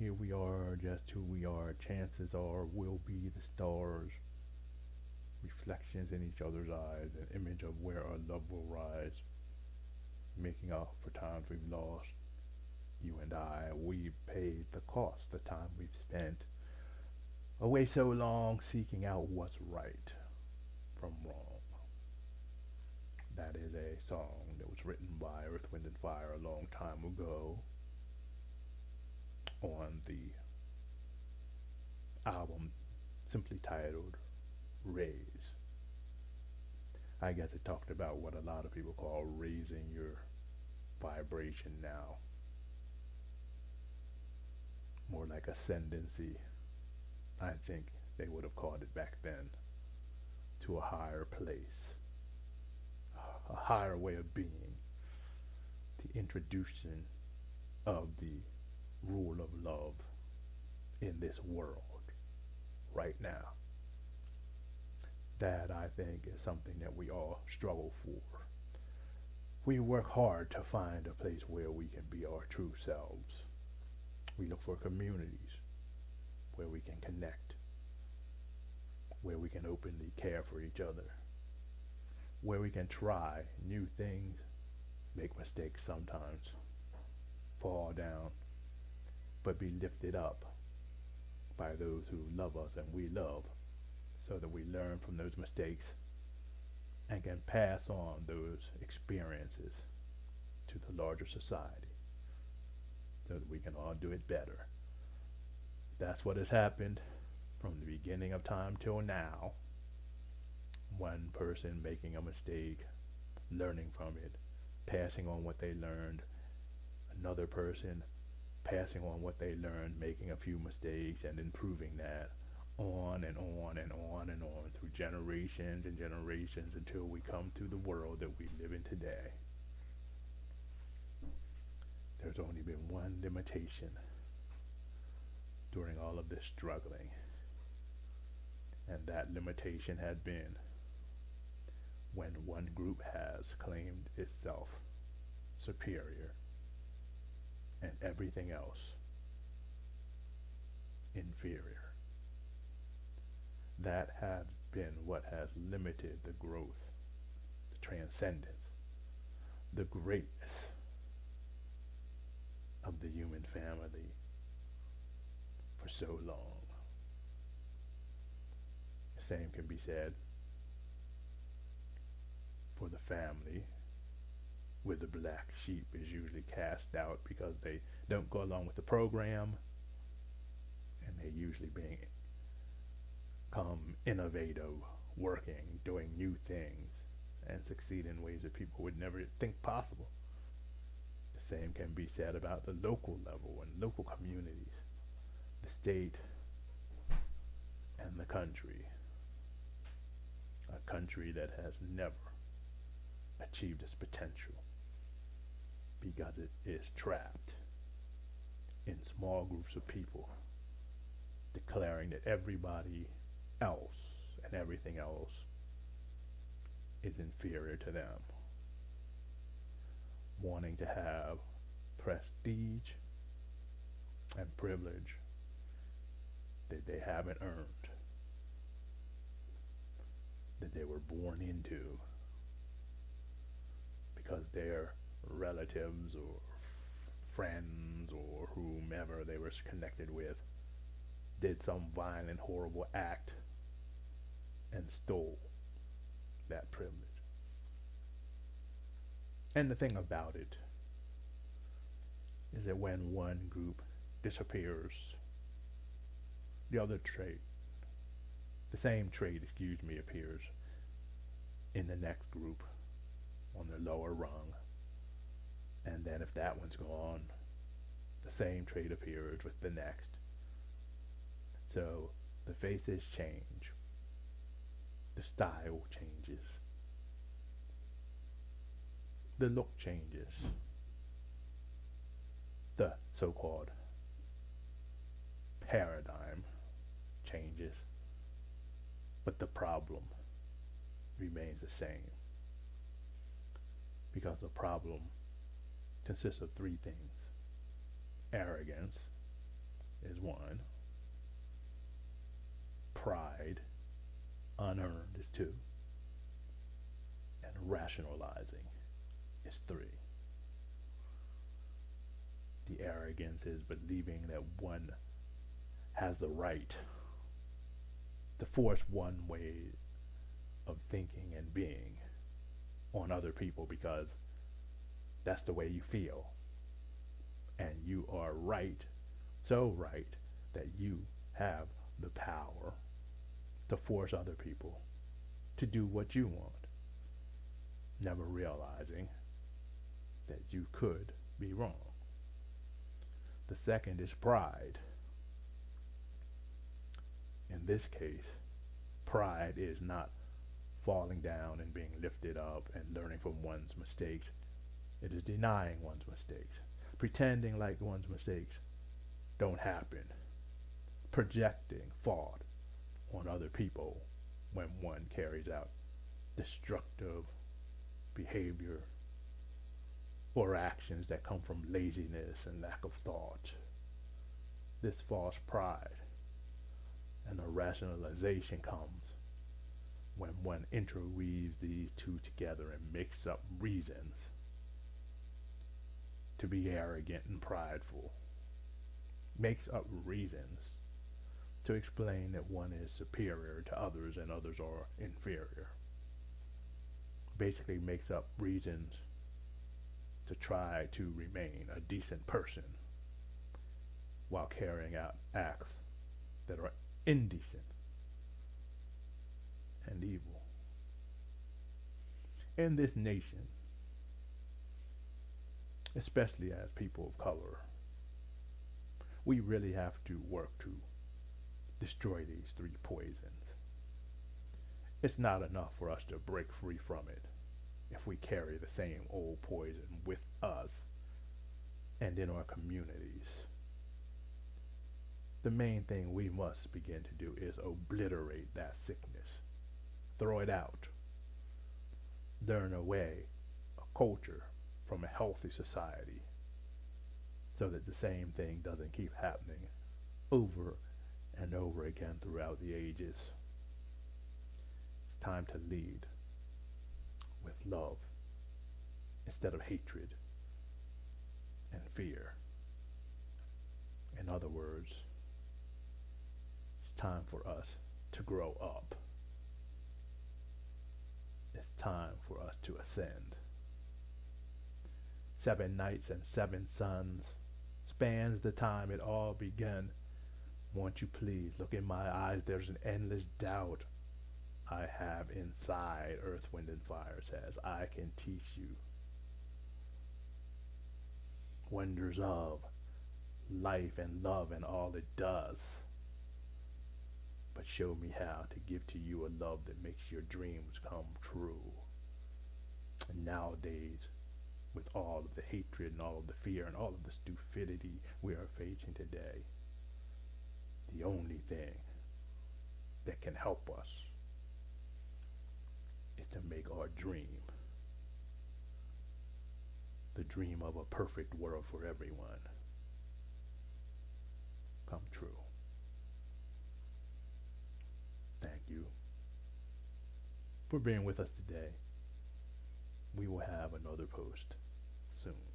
Here we are, just who we are. Chances are we'll be the stars, reflections in each other's eyes, an image of where our love will rise, making up for times we've lost. You and I, we've paid the cost, the time we've spent away so long seeking out what's right from wrong. That is a song that was written by Earth, Wind, and Fire a long time ago on the album simply titled Raise. I guess it talked about what a lot of people call raising your vibration now, more like ascendancy. I think they would have called it back then, to a higher place, a higher way of being, the introduction of the rule of love in this world right now. That I think is something that we all struggle for. We work hard to find a place where we can be our true selves. We look for communities where we can connect, where we can openly care for each other, where we can try new things, make mistakes sometimes, fall down, but be lifted up by those who love us and we love, so that we learn from those mistakes and can pass on those experiences to the larger society so that we can all do it better. That's what has happened from the beginning of time till now. One person making a mistake, learning from it, passing on what they learned, another person passing on what they learned, making a few mistakes and improving that, on and on and on and on through generations and generations until we come to the world that we live in today. There's only been one limitation during all of this struggling, and that limitation had been when one group has claimed itself superior and everything else inferior. That has been what has limited the growth, the transcendence, the greatness of the human family for so long. The same can be said for the family, where the black sheep is usually cast out because they don't go along with the program, and they usually become innovative, working, doing new things, and succeed in ways that people would never think possible. The same can be said about the local level and local communities, the state, and the country. A country that has never achieved its potential because it is trapped in small groups of people declaring that everybody else and everything else is inferior to them, wanting to have prestige and privilege that they haven't earned, that they were born into because their relatives or friends or whomever they were connected with did some violent, horrible act and stole that privilege. And the thing about it is that when one group disappears, the same trait, appears in the next group on the lower rung. And then if that one's gone, the same trait appears with the next. So the faces change, the style changes, the look changes, the so-called paradigm changes, but the problem remains the same. Because the problem consists of three things: arrogance, is one. Pride, unearned, is two. And rationalizing is three. The arrogance is believing that one has the right to force one way of thinking and being on other people because that's the way you feel. And you are right, so right, that you have the power to force other people to do what you want, never realizing that you could be wrong. The second is pride. In this case, pride is not falling down and being lifted up and learning from one's mistakes. It is denying one's mistakes, pretending like one's mistakes don't happen, projecting fault on other people when one carries out destructive behavior or actions that come from laziness and lack of thought. This false pride and a rationalization comes when one interweaves these two together and makes up reasons to be arrogant and prideful, makes up reasons to explain that one is superior to others and others are inferior. Basically makes up reasons to try to remain a decent person while carrying out acts that are indecent and evil. In this nation, especially as people of color, we really have to work to destroy these three poisons. It's not enough for us to break free from it if we carry the same old poison with us and in our communities. The main thing we must begin to do is obliterate that sickness. Throw it out. Learn away a culture from a healthy society so that the same thing doesn't keep happening over and over again throughout the ages. It's time to lead with love instead of hatred and fear. In other words, it's time for us to grow up. It's time for us to ascend. 7 nights and 7 suns spans the time it all began. Won't you please look in my eyes? There's an endless doubt I have inside. Earth, Wind, and Fire says, I can teach you wonders of life and love and all it does. But show me how to give to you a love that makes your dreams come true. And nowadays, with all of the hatred and all of the fear and all of the stupidity we are facing today, the only thing that can help us is to make our dream, the dream of a perfect world for everyone, come true. Thank you for being with us today. We will have another post soon.